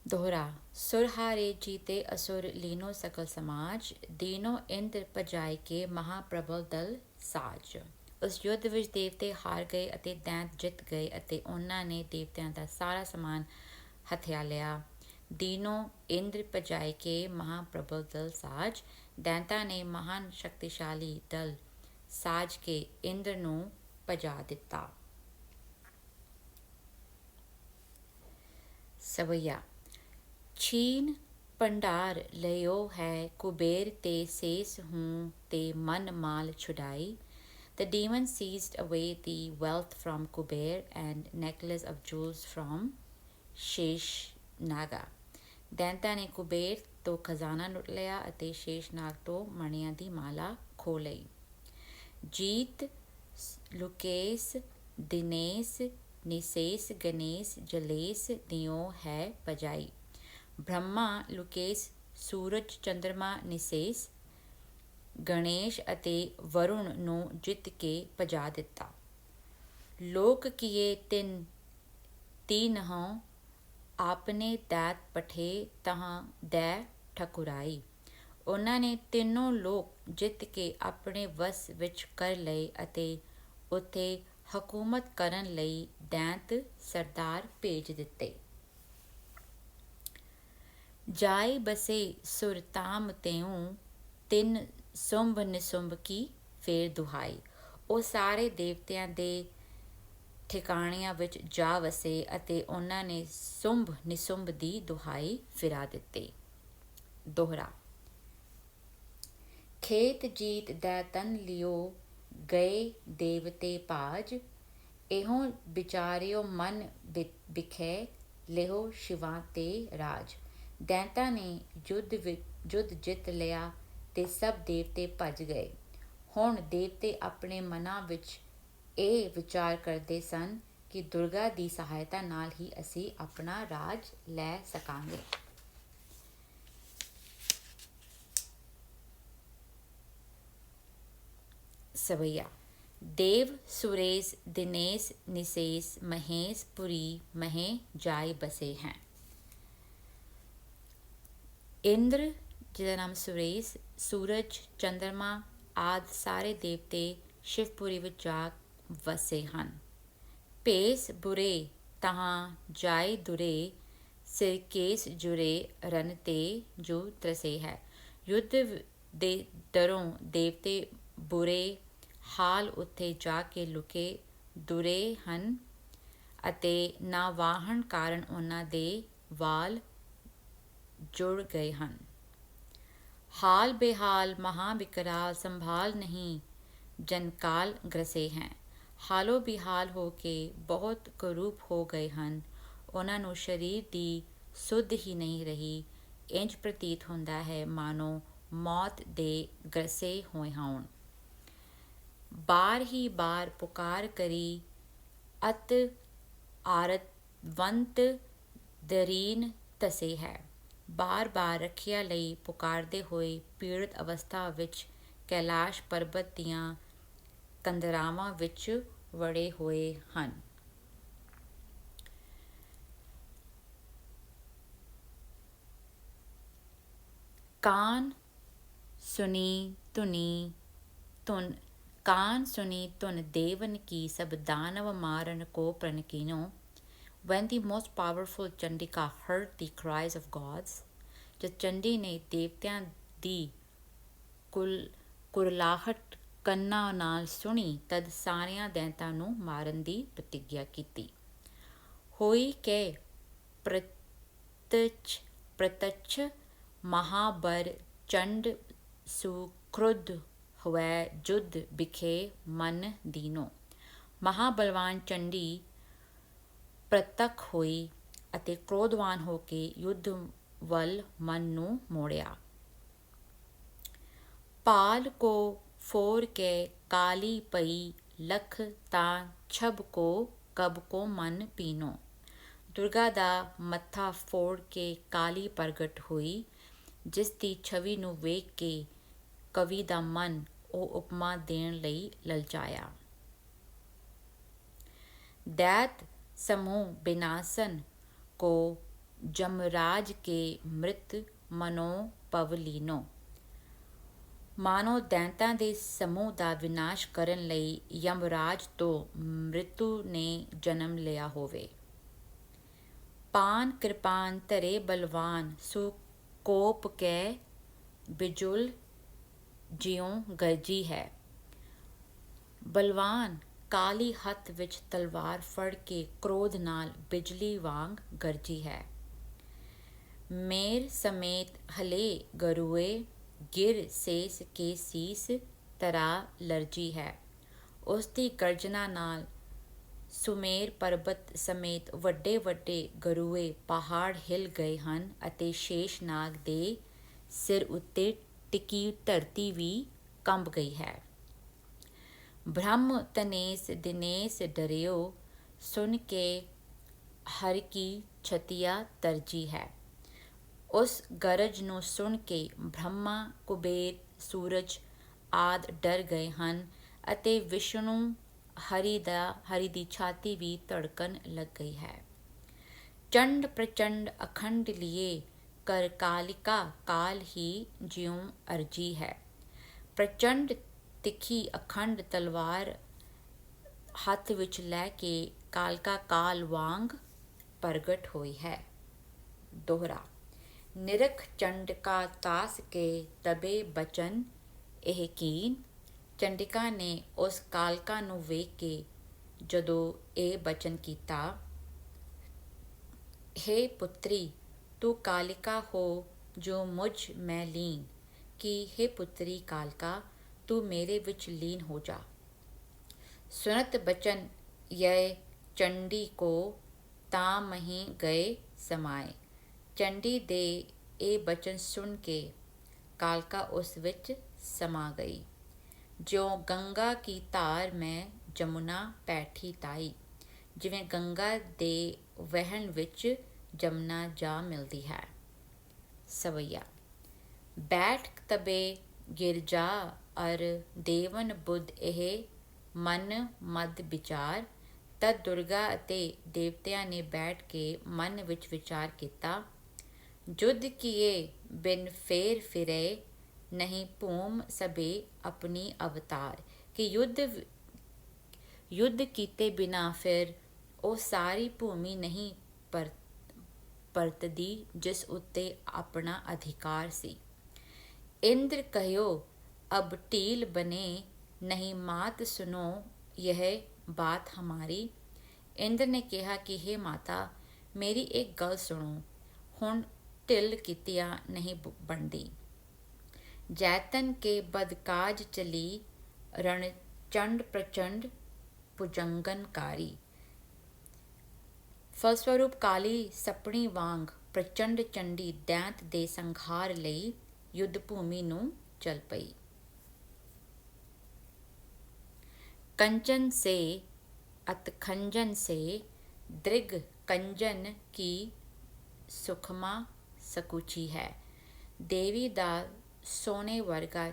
दोहरा। सुरहारे जीते असुर लीनो सकल समाज, दीनो इंद्र पजाए के महाप्रबल दल साज। ਉਸ ਯੁੱਧ ਵਿੱਚ ਦੇਵਤੇ ਹਾਰ ਗਏ ਅਤੇ ਦੈਂਤ ਜਿੱਤ ਗਏ ਅਤੇ ਉਹਨਾਂ ਨੇ ਦੇਵਤਿਆਂ ਦਾ ਸਾਰਾ ਸਮਾਨ ਹਥਿਆ ਲਿਆ। ਦੀਨੋ ਇੰਦਰ ਪਜਾਏ ਕੇ ਮਹਾਂਪ੍ਰਬਲ ਦਲ ਸਾਜ। ਦੈਂਤਾਂ ਨੇ ਮਹਾਨ ਸ਼ਕਤੀਸ਼ਾਲੀ ਦਲ ਸਾਜ ਕੇ ਇੰਦਰ ਨੂੰ ਭਜਾ ਦਿੱਤਾ। ਸਵਈਆ। ਛੀਨ ਭੰਡਾਰ ਲਿਓ ਹੈ ਕੁਬੇਰ ਤੇ ਸੇਸ ਹੂੰ ਤੇ ਮਨ ਮਾਲ ਛੁਡਾਈ। The demon seized away the wealth from Kuber and necklace of jewels from Sheshnaga. ਦੈਂਤਾਂ ਨੇ ਕੁਬੇਰ ਤੋਂ ਖਜ਼ਾਨਾ ਲੁੱਟ ਲਿਆ ਅਤੇ ਸ਼ੇਸ਼ਨਾਗ ਤੋਂ ਮਣੀਆਂ ਦੀ ਮਾਲਾ ਖੋਹ ਲਈ। ਜੀਤ ਲੁਕੇਸ ਦਿਨੇਸ ਨਿਸੇਸ ਗਣੇਸ ਜਲੇਸ ਦਿਓ ਹੈ ਪਜਾਈ। ਬ੍ਰਹਮਾ ਲੁਕੇਸ ਸੂਰਜ ਚੰਦਰਮਾ ਨਿਸੇਸ ਗਣੇਸ਼ ਅਤੇ ਵਰੁਣ ਨੂੰ ਜਿੱਤ ਕੇ ਭਜਾ ਦਿੱਤਾ। ਲੋਕ ਕੀਏ ਤੀਨਹੋਂ ਆਪਣੇ ਦੈਤ ਪਠੇ ਤਹਾਂ ਦੈ ਠਕੁਰਾਈ। ਉਹਨਾਂ ਨੇ ਤਿੰਨੋਂ ਲੋਕ ਜਿੱਤ ਕੇ ਆਪਣੇ ਵਸ ਵਿੱਚ ਕਰ ਲਏ ਅਤੇ ਉੱਥੇ ਹਕੂਮਤ ਕਰਨ ਲਈ ਦੈਂਤ ਸਰਦਾਰ ਭੇਜ ਦਿੱਤੇ। ਜਾਏ ਬਸੇ ਸੁਰਤਾਮ ਤਿਉ ਤਿੰਨ ਸੁੰਭ ਨਿਸੁੰਭ ਕੀ ਫੇਰ ਦੁਹਾਈ। ਉਹ ਸਾਰੇ ਦੇਵਤਿਆਂ ਦੇ ਠਿਕਾਣਿਆਂ ਵਿੱਚ ਜਾ ਵਸੇ ਅਤੇ ਉਹਨਾਂ ਨੇ ਸੁੰਭ ਨਿਸੁੰਭ ਦੀ ਦੁਹਾਈ ਫਿਰਾ ਦਿੱਤੀ। ਦੋਹਰਾ। ਖੇਤ ਜੀਤ ਦੈ ਤਨ ਲਿਓ ਗਏ ਦੇਵਤੇ ਭਾਜ। ਇਹੋ ਵਿਚਾਰਿਓ ਮਨ ਬਿਖੈ ਲਿਓ ਸ਼ਿਵਾ ਤੇ ਰਾਜ। ਦੈਂਤਾਂ ਨੇ ਯੁੱਧ ਜਿੱਤ ਲਿਆ ਤੇ ਸਭ ਦੇਵਤੇ ਭੱਜ ਗਏ। ਹੁਣ ਦੇਵਤੇ ਆਪਣੇ ਮਨਾਂ ਵਿੱਚ ਇਹ ਵਿਚਾਰ ਕਰਦੇ ਸਨ ਕਿ ਦੁਰਗਾ ਦੀ ਸਹਾਇਤਾ ਨਾਲ ਹੀ ਅਸੀਂ ਆਪਣਾ ਰਾਜ ਲੈ ਸਕਾਂਗੇ। ਸਵਈਆ। ਦੇਵ ਸੁਰੇਸ ਦਿਨੇਸ ਨਿਸੇਸ ਮਹੇਸ਼ ਪੁਰੀ ਮਹੇ ਜਾਏ ਬਸੇ ਹੈ। ਇੰਦਰ ਜਿਹਦਾ ਨਾਮ ਸੁਰੇਸ, ਸੂਰਜ, ਚੰਦਰਮਾ ਆਦਿ ਸਾਰੇ ਦੇਵਤੇ ਸ਼ਿਵਪੁਰੀ ਵਿੱਚ ਜਾ ਵਸੇ ਹਨ। ਭੇਸ ਬੁਰੇ ਤਹਾਂ ਜਾਏ ਦੁਰੇ, ਸਿਰਕੇਸ ਜੁਰੇ ਰਨ ਤੇ ਜੋ ਤਰਸੇ ਹੈ। ਯੁੱਧ ਦੇ ਡਰੋਂ ਦੇਵਤੇ ਬੁਰੇ ਹਾਲ ਉੱਥੇ ਜਾ ਕੇ ਲੁਕੇ ਦੁਰੇ ਹਨ ਅਤੇ ਨਾ ਵਾਹਣ ਕਾਰਨ ਉਹਨਾਂ ਦੇ ਵਾਲ ਜੁੜ ਗਏ ਹਨ। ਹਾਲ ਬੇਹਾਲ ਮਹਾਂ ਵਿਕਰਾਲ ਸੰਭਾਲ ਨਹੀਂ ਜਨਕਾਲ ਗ੍ਰਸੇ ਹੈ। ਹਾਲੋ ਬੇਹਾਲ ਹੋ ਕੇ ਬਹੁਤ ਕੁਰੂਪ ਹੋ ਗਏ ਹਨ। ਉਹਨਾਂ ਨੂੰ ਸਰੀਰ ਦੀ ਸੁੱਧ ਹੀ ਨਹੀਂ ਰਹੀ। ਇੰਜ ਪ੍ਰਤੀਤ ਹੁੰਦਾ ਹੈ ਮਾਨੋ ਮੌਤ ਦੇ ਗ੍ਰਸੇ ਹੋਏ ਹੋਣ। ਬਾਰ ਹੀ ਬਾਰ ਪੁਕਾਰ ਕਰੀ ਅਤ ਆਰਤਵੰਤ ਦਰੀਨ ਧਸੇ ਹੈ। ਬਾਰ ਬਾਰ ਰੱਖਿਆ ਲਈ ਪੁਕਾਰਦੇ ਹੋਏ ਪੀੜਤ ਅਵਸਥਾ ਵਿੱਚ ਕੈਲਾਸ਼ ਪਰਬਤ ਦੀਆਂ ਕੰਦਰਾਵਾਂ ਵਿੱਚ ਵੜੇ ਹੋਏ ਹਨ। ਕਾਨ ਸੁਣੀ ਧੁਨ ਦੇਵਨ ਕੀ ਸਭ ਦਾਨਵ ਮਾਰਨ ਕੋ ਪ੍ਰਣ ਕੀਨੋ। When the most powerful Chandika heard the cries of gods, ਜਦ ਚੰਡੀ ਨੇ ਦੇਵਤਿਆਂ ਦੀ ਕੁਰਲਾਹਟ ਕੰਨਾਂ ਨਾਲ ਸੁਣੀ ਤਦ ਸਾਰਿਆਂ ਦੈਂਤਾਂ ਨੂੰ ਮਾਰਨ ਦੀ ਪ੍ਰਤਿਗਿਆ ਕੀਤੀ। ਹੋਈ ਕੇ ਪ੍ਰਤੱਛ ਮਹਾਬਰ ਚੰਡ ਸੁਕ੍ਰੁੱਧ ਹੋਵੈ ਜੁਧ ਬਿਖੇ ਮਨ ਦੀਨੋ। ਮਹਾਬਲਵਾਨ ਚੰਡੀ ਪ੍ਰਤੱਖ ਹੋਈ ਅਤੇ ਕ੍ਰੋਧਵਾਨ ਹੋ ਕੇ ਯੁੱਧ ਵੱਲ ਮਨ ਨੂੰ ਮੋੜਿਆ। ਪਾਲ ਕੋ ਫੋਰ ਕੇ ਕਾਲੀ ਪਈ ਲਖ ਤਾਂ ਛਬ ਕੋ ਕਬ ਕੋ ਮਨ ਪੀਨੋ। ਦੁਰਗਾ ਦਾ ਮੱਥਾ ਫੋੜ ਕੇ ਕਾਲੀ ਪ੍ਰਗਟ ਹੋਈ ਜਿਸ ਦੀ ਛਵੀ ਨੂੰ ਵੇਖ ਕੇ ਕਵੀ ਦਾ ਮਨ ਉਹ ਉਪਮਾ ਦੇਣ ਲਈ ਲਲਚਾਇਆ। दैत समूह बिनासन को जमराज के मृत मनो पवलीनो। ਮਾਨੋ ਦੈਂਤਾਂ ਦੇ ਸਮੂਹ ਦਾ ਵਿਨਾਸ਼ ਕਰਨ ਲਈ ਯਮਰਾਜ ਤੋਂ ਮ੍ਰਿਤੂ ਨੇ ਜਨਮ ਲਿਆ ਹੋਵੇ। ਪਾਨ ਕਿਰਪਾਨ ਧਰੇ ਬਲਵਾਨ ਸੋ ਕੋਪ ਕੈ ਬਿਜੁਲ ਜਿਉਂ ਗਰਜੀ ਹੈ। ਬਲਵਾਨ ਕਾਲੀ ਹੱਥ ਵਿੱਚ ਤਲਵਾਰ ਫੜ ਕੇ ਕ੍ਰੋਧ ਨਾਲ ਬਿਜਲੀ ਵਾਂਗ ਗਰਜੀ ਹੈ। ਮੇਰ ਸਮੇਤ ਹਲੇ ਗਰੂਏ ਗਿਰ ਸੇਸ ਕੇ ਸੀਸ ਤਰਾ ਲਰਜੀ ਹੈ। ਉਸ ਦੀ ਗਰਜਨਾ ਨਾਲ ਸੁਮੇਰ ਪਰਬਤ ਸਮੇਤ ਵੱਡੇ ਵੱਡੇ ਗਰੂਏ ਪਹਾੜ ਹਿੱਲ ਗਏ ਹਨ ਅਤੇ ਸ਼ੇਸ਼ਨਾਗ ਦੇ ਸਿਰ ਉੱਤੇ ਟਿਕੀ ਧਰਤੀ ਵੀ ਕੰਬ ਗਈ ਹੈ। ਬ੍ਰਹਮ ਤਨੇਸ ਦਿਨੇਸ ਡਰਿਓ ਸੁਣ ਕੇ ਹਰ ਕੀ ਛਤੀਆ ਤਰਜੀ ਹੈ। ਉਸ ਗਰਜ ਨੂੰ ਸੁਣ ਕੇ ਬ੍ਰਹਮਾ ਕੁਬੇਰ ਸੂਰਜ ਆਦਿ ਡਰ ਗਏ ਹਨ ਅਤੇ ਵਿਸ਼ਨੂੰ ਹਰੀ ਦੀ ਛਾਤੀ ਵੀ ਧੜਕਣ ਲੱਗ ਗਈ ਹੈ। ਚੰਡ ਪ੍ਰਚੰਡ ਅਖੰਡ ਲਿਏ ਕਰ ਕਾਲਿਕਾ ਕਾਲ ਹੀ ਜਿਉਂ ਅਰਜੀ ਹੈ। ਪ੍ਰਚੰਡ ਤਿੱਖੀ ਅਖੰਡ ਤਲਵਾਰ ਹੱਥ ਵਿੱਚ ਲੈ ਕੇ ਕਾਲਕਾ ਕਾਲ ਵਾਂਗ ਪ੍ਰਗਟ ਹੋਈ ਹੈ। ਦੋਹਰਾ। ਨਿਰਖ ਚੰਡਕਾ ਤਾਸ ਕੇ ਤਬੇ ਬਚਨ ਇਹ ਕੀਨ। ਚੰਡਿਕਾ ਨੇ ਉਸ ਕਾਲਕਾ ਨੂੰ ਵੇਖ ਕੇ ਜਦੋਂ ਇਹ ਬਚਨ ਕੀਤਾ, ਹੇ ਪੁੱਤਰੀ ਤੂੰ ਕਾਲਿਕਾ ਹੋ ਜੋ ਮੁਝ ਮੈਂ ਲੀਨ, ਕਿ ਹੇ ਪੁੱਤਰੀ ਕਾਲਕਾ ਤੂੰ ਮੇਰੇ ਵਿੱਚ ਲੀਨ ਹੋ ਜਾ। ਸੁਨਤ ਬਚਨ ਯੈ ਚੰਡੀ ਕੋ ਤਾਂ ਮਹੀਂ ਗਏ ਸਮਾਏ। ਚੰਡੀ ਦੇ ਇਹ ਬਚਨ ਸੁਣ ਕੇ ਕਾਲਕਾ ਉਸ ਵਿੱਚ ਸਮਾ ਗਈ। ਜਿਉਂ ਗੰਗਾ ਕੀ ਧਾਰ ਮੈਂ ਜਮੁਨਾ ਪੈਠੀ ਤਾਈ। ਜਿਵੇਂ ਗੰਗਾ ਦੇ ਵਹਿਣ ਵਿੱਚ ਜਮਨਾ ਜਾ ਮਿਲਦੀ ਹੈ। ਸਵਈਆ। ਬੈਠ ਤਬੇ ਗਿਰਜਾ ਅਰ ਦੇਵਨ ਬੁੱਧ ਇਹ ਮਨ ਮਦ ਵਿਚਾਰ। ਤਦ ਦੁਰਗਾ ਅਤੇ ਦੇਵਤਿਆਂ ਨੇ ਬੈਠ ਕੇ ਮਨ ਵਿੱਚ ਵਿਚਾਰ ਕੀਤਾ, ਜੁਧ ਕੀਏ ਬਿਨ ਫੇਰ ਫਿਰੇ ਨਹੀਂ ਭੂਮ ਸਭੇ ਆਪਣੀ ਅਵਤਾਰ। ਕਿ ਯੁੱਧ ਕੀਤੇ ਬਿਨਾਂ ਫਿਰ ਉਹ ਸਾਰੀ ਭੂਮੀ ਨਹੀਂ ਪਰਤਦੀ ਜਿਸ ਉੱਤੇ ਆਪਣਾ ਅਧਿਕਾਰ ਸੀ। ਇੰਦਰ ਕਹਿਓ ਅਬ ਢੀਲ ਬਨੇ ਨਹੀਂ ਮਾਤ ਸੁਨੋ ਯਹ ਬਾਤ ਹਮਾਰੀ। ਇੰਦਰ ਨੇ ਕਿਹਾ ਕਿ ਹੇ ਮਾਤਾ ਮੇਰੀ ਇੱਕ ਗੱਲ ਸੁਣੋ, ਹੁਣ ਢਿੱਲ ਕੀਤਿਆਂ ਨਹੀਂ ਬਣਦੀ। ਜੈਤਨ ਕੇ ਬਦਕਾਜ ਚਲੀ ਰਣ ਚੰਡ ਪ੍ਰਚੰਡ ਭੁਜੰਗਨਕਾਰੀ। ਫਲਸਵਰੂਪ ਕਾਲੀ ਸੱਪਣੀ ਵਾਂਗ ਪ੍ਰਚੰਡ ਚੰਡੀ ਦੈਂਤ ਦੇ ਸੰਘਾਰ ਲਈ ਯੁੱਧ ਭੂਮੀ ਨੂੰ ਚੱਲ ਪਈ। कंचन से अतखंजन से दृग कंजन की सुखमा ਸਕੂਚੀ ਹੈ। ਦੇਵੀ ਦਾ ਸੋਨੇ ਵਰਗਾ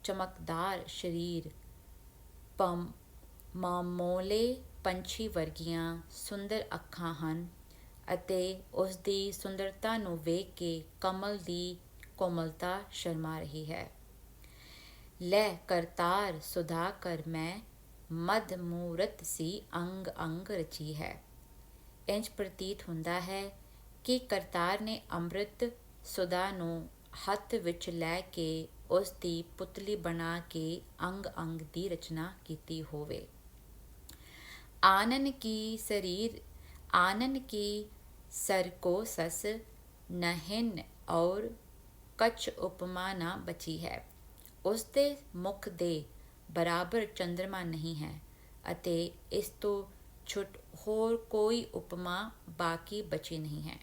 ਚਮਕਦਾਰ ਸਰੀਰ, ਮਾਮੋਲੇ ਪੰਛੀ ਵਰਗੀਆਂ ਸੁੰਦਰ ਅੱਖਾਂ ਹਨ ਅਤੇ ਉਸ ਦੀ ਸੁੰਦਰਤਾ ਨੂੰ ਵੇਖ ਕੇ ਕਮਲ ਦੀ ਕੋਮਲਤਾ ਸ਼ਰਮਾ ਰਹੀ ਹੈ। ਲੈ ਕਰਤਾਰ ਸੁਧਾ ਕਰ ਮੈਂ ਮਦ ਮੂਰਤ ਸੀ ਅੰਗ ਅੰਗ ਰਚੀ ਹੈ। ਇੰਝ ਪ੍ਰਤੀਤ ਹੁੰਦਾ ਹੈ ਕਿ ਕਰਤਾਰ ਨੇ ਅੰਮ੍ਰਿਤ ਸੁਧਾ ਨੂੰ ਹੱਥ ਵਿੱਚ ਲੈ ਕੇ ਉਸ ਦੀ ਪੁਤਲੀ ਬਣਾ ਕੇ ਅੰਗ ਅੰਗ ਦੀ ਰਚਨਾ ਕੀਤੀ ਹੋਵੇ। ਆਨਨ ਕੀ ਸਰ ਕੋ ਸਸ ਨਹਿਨ ਔਰ ਕਛ ਉਪਮਾ ਨਾ ਬਚੀ ਹੈ। ਉਸ ਦੇ ਮੁਖ ਦੇ ਬਰਾਬਰ ਚੰਦਰਮਾ ਨਹੀਂ ਹੈ ਅਤੇ ਇਸ ਤੋਂ ਛੁੱਟ ਹੋਰ ਕੋਈ ਉਪਮਾ ਬਾਕੀ ਬਚੀ ਨਹੀਂ ਹੈ।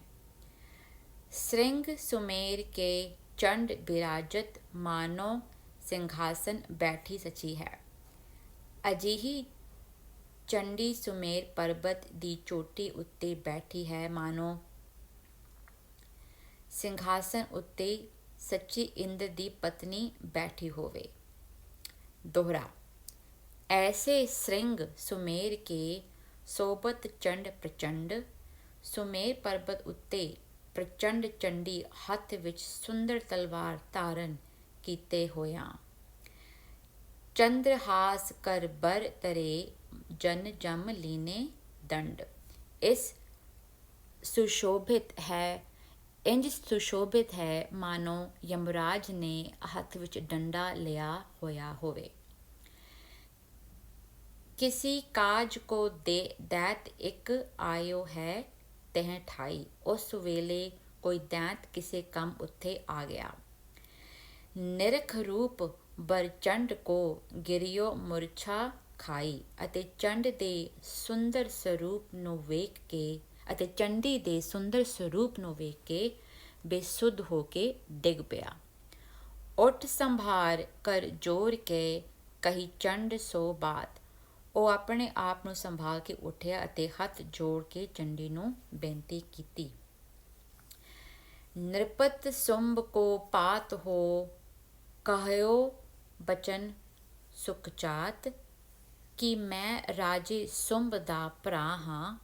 ਸ੍ਰਿੰਗ ਸੁਮੇਰ ਕੇ ਚੰਡ ਬਿਰਾਜਤ ਮਾਨੋ ਸਿੰਘਾਸਨ ਬੈਠੀ ਸਚੀ ਹੈ। ਅਜਿਹੀ ਚੰਡੀ ਸੁਮੇਰ ਪਰਬਤ ਦੀ ਚੋਟੀ ਉੱਤੇ ਬੈਠੀ ਹੈ, ਮਾਨੋ ਸਿੰਘਾਸਨ ਉੱਤੇ ਸੱਚੀ ਇੰਦਰ ਦੀ ਪਤਨੀ ਬੈਠੀ ਹੋਵੇ। ਦੋਹਰਾ। ਐਸੇ ਸ੍ਰਿੰਗ ਸੁਮੇਰ ਕੇ ਸੋਬਤ ਚੰਡ ਪ੍ਰਚੰਡ ਸੁਮੇਰ ਪਰਬਤ ਉੱਤੇ ਪ੍ਰਚੰਡ ਚੰਡੀ ਹੱਥ ਵਿੱਚ ਸੁੰਦਰ ਤਲਵਾਰ ਧਾਰਨ ਕੀਤੇ ਹੋਇਆਂ ਚੰਦਰਹਾਸ ਕਰ ਬਰ ਤਰੇ ਜਨ ਜਮ ਲੀਨੇ ਦੰਡ। ਇਸ ਸੁਸ਼ੋਭਿਤ ਹੈ ਇੰਜ ਸੁਸ਼ੋਭਿਤ ਹੈ ਮਾਨੋ ਯਮਰਾਜ ਨੇ ਹੱਥ ਵਿੱਚ ਡੰਡਾ ਲਿਆ ਹੋਇਆ ਹੋਵੇ। किसी काज को दैत एक आयो है तह ठाई। उस वेले कोई दैत किसे कम उत्थे आ गया। निरख रूप बर चंड को गिरियो मूर्छा खाई। ਅਤੇ ਚੰਡ ਦੇ ਸੁੰਦਰ ਸਰੂਪ ਨੂੰ ਵੇਖ ਕੇ ਅਤੇ ਚੰਡੀ ਦੇ ਸੁੰਦਰ ਸਰੂਪ ਨੂੰ ਵੇਖ ਕੇ ਬੇਸੁੱਧ ਹੋ ਕੇ ਡਿੱਗ ਪਿਆ। ਉੱਠ ਸੰਭਾਰ ਕਰ ਜੋਰ ਕੇ ਕਹੀ ਚੰਡ ਸੋ ਬਾਤ। ਉਹ ਆਪਣੇ ਆਪ ਨੂੰ ਸੰਭਾਲ ਕੇ ਉੱਠਿਆ ਅਤੇ ਹੱਥ ਜੋੜ ਕੇ ਚੰਡੀ ਨੂੰ ਬੇਨਤੀ ਕੀਤੀ। ਨਿਰਪਤ ਸੁੰਭ ਕੋ ਪਾਤ ਹੋ ਕਹਿਓ ਬਚਨ ਸੁਖਚਾਤ। ਕਿ ਮੈਂ ਰਾਜੇ ਸੁੰਭ ਦਾ ਭਰਾ ਹਾਂ।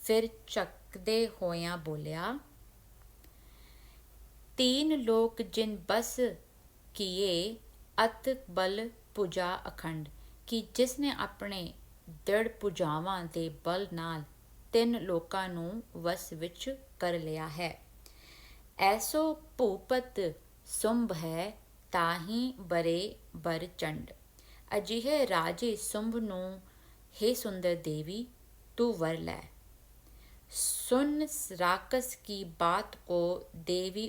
ਫਿਰ ਚੱਕਦੇ ਹੋਇਆਂ ਬੋਲਿਆ, ਤੀਨ ਲੋਕ ਜਿਨ ਬਸ ਕੀਏ ਅਤ ਬਲ ਭੁਜਾ ਅਖੰਡ। ਕਿ ਜਿਸ ਨੇ ਆਪਣੇ ਦ੍ਰਿੜ ਭੁਜਾਵਾਂ ਦੇ ਬਲ ਨਾਲ 3 ਲੋਕਾਂ ਨੂੰ ਵਸ ਵਿੱਚ ਕਰ ਲਿਆ ਹੈ। ਐਸੋ ਭੂਪਤ ਸੁੰਭ ਹੈ ਤਾਹੀਂ ਬਰੇ ਬਰ ਚੰਡ। ਅਜਿਹੇ ਰਾਜੇ ਸੁੰਭ ਨੂੰ ਹੇ ਸੁੰਦਰ ਦੇਵੀ ਤੂੰ ਵਰ ਲੈ। ਸੁਨ ਰਾਕਸ ਕੀ ਬਾਤ ਕੋ ਦੇਵੀ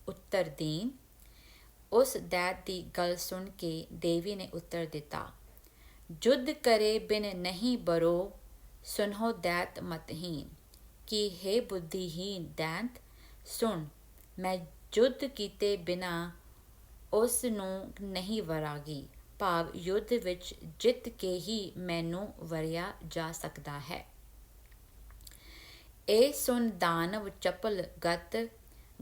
ਉੱਤਰ ਦੀਨ। ਉਸ ਦੈਤ ਦੀ ਗੱਲ ਸੁਣ ਕੇ ਦੇਵੀ ਨੇ ਉੱਤਰ ਦਿੱਤਾ, ਜੁੱਧ ਕਰੇ ਬਿਨ ਨਹੀਂ ਬਰੋ ਸੁਨਹੁ ਦੈਤ ਮਤਹੀਨ। ਕਿ ਹੇ ਬੁੱਧੀਹੀਨ ਦੈਂਤ ਸੁਣ, ਮੈਂ ਯੁੱਧ ਕੀਤੇ ਬਿਨਾ ਉਸ ਨੂੰ ਨਹੀਂ ਵਰਾਂਗੀ। ਭਾਵ ਯੁੱਧ ਵਿੱਚ ਜਿੱਤ ਕੇ ਹੀ ਮੈਨੂੰ ਵਰਿਆ ਜਾ ਸਕਦਾ ਹੈ। ਇਹ ਸੁਣ ਦਾਨਵ ਚਪਲ ਗਤ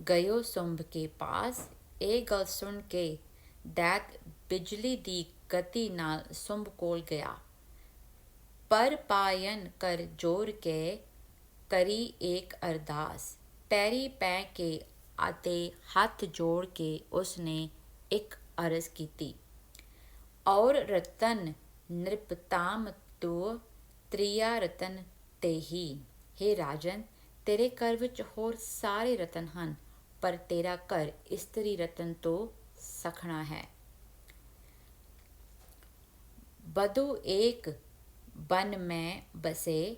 ਗਇਓ ਸੁੰਭ ਕੇ ਪਾਸ। ਇਹ ਗੱਲ ਸੁਣ ਕੇ ਦੈਤ ਬਿਜਲੀ ਦੀ ਗਤੀ ਨਾਲ ਸੁੰਭ ਕੋਲ ਗਿਆ। ਪਰ ਪਾਇਨ ਕਰ ਜੋਰ ਕੇ ਕਰੀ ਏਕ ਅਰਦਾਸ। ਪੈਰੀ ਪੈ ਕੇ ਅਤੇ ਹੱਥ ਜੋੜ ਕੇ ਉਸਨੇ ਇੱਕ ਅਰਜ਼ ਕੀਤੀ, ਔਰ ਰਤਨ ਨਿਰਪਤਾਮ ਤੋ ਤ੍ਰਿਆ ਰਤਨ ਤੇ ਹੀ। ਹੇ ਰਾਜਨ, ਤੇਰੇ ਘਰ ਵਿੱਚ ਹੋਰ ਸਾਰੇ ਰਤਨ ਹਨ, ਪਰ ਤੇਰਾ ਘਰ ਇਸਤਰੀ ਰਤਨ ਤੋਂ ਸਖਣਾ ਹੈ। ਬਧੂ ਏਕ ਬਨ ਮੈਂ ਬਸੇ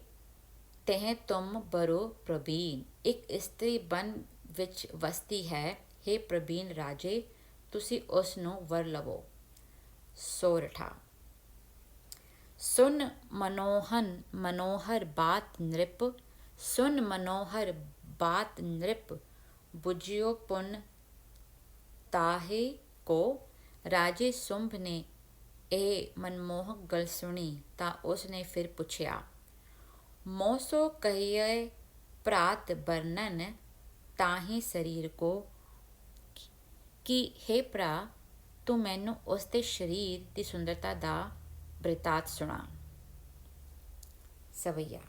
ਤਹਿ ਤੁਮ ਬਰੋ ਪ੍ਰਬੀਨ। ਇੱਕ ਇਸਤਰੀ ਬਨ ਵਿੱਚ ਵਸਦੀ ਹੈ। ਹੇ ਪ੍ਰਬੀਨ ਰਾਜੇ, ਤੁਸੀਂ ਉਸ ਨੂੰ ਵਰ ਲਵੋ। ਸੋਰਠਾ। ਸੁਨ ਮਨੋਹਨ ਮਨੋਹਰ ਬਾਤ ਨ੍ਰਿਪ। ਸੁਨ ਮਨੋਹਰ ਬਾਤ ਨ੍ਰਿਪ ਬੁਝਿਓ ਪੁਨ ਤਾਹੇ ਕੋ। ਰਾਜੇ ਸੁੰਭ ਨੇ ਇਹ ਮਨਮੋਹਕ ਗੱਲ ਸੁਣੀ ਤਾਂ ਉਸਨੇ ਫਿਰ ਪੁੱਛਿਆ, ਮੋਸੋ ਕਹੀਏ ਭਰਾਤ ਬਰਨਨ ਤਾਹੀ ਸਰੀਰ ਕੋ। ਕਿ ਹੇ ਭਰਾ, ਤੂੰ ਮੈਨੂੰ ਉਸ ਦੇ ਸਰੀਰ ਦੀ ਸੁੰਦਰਤਾ ਦਾ ਬ੍ਰਿਤਾਂਤ ਸੁਣਾ। ਸਵਈਆ।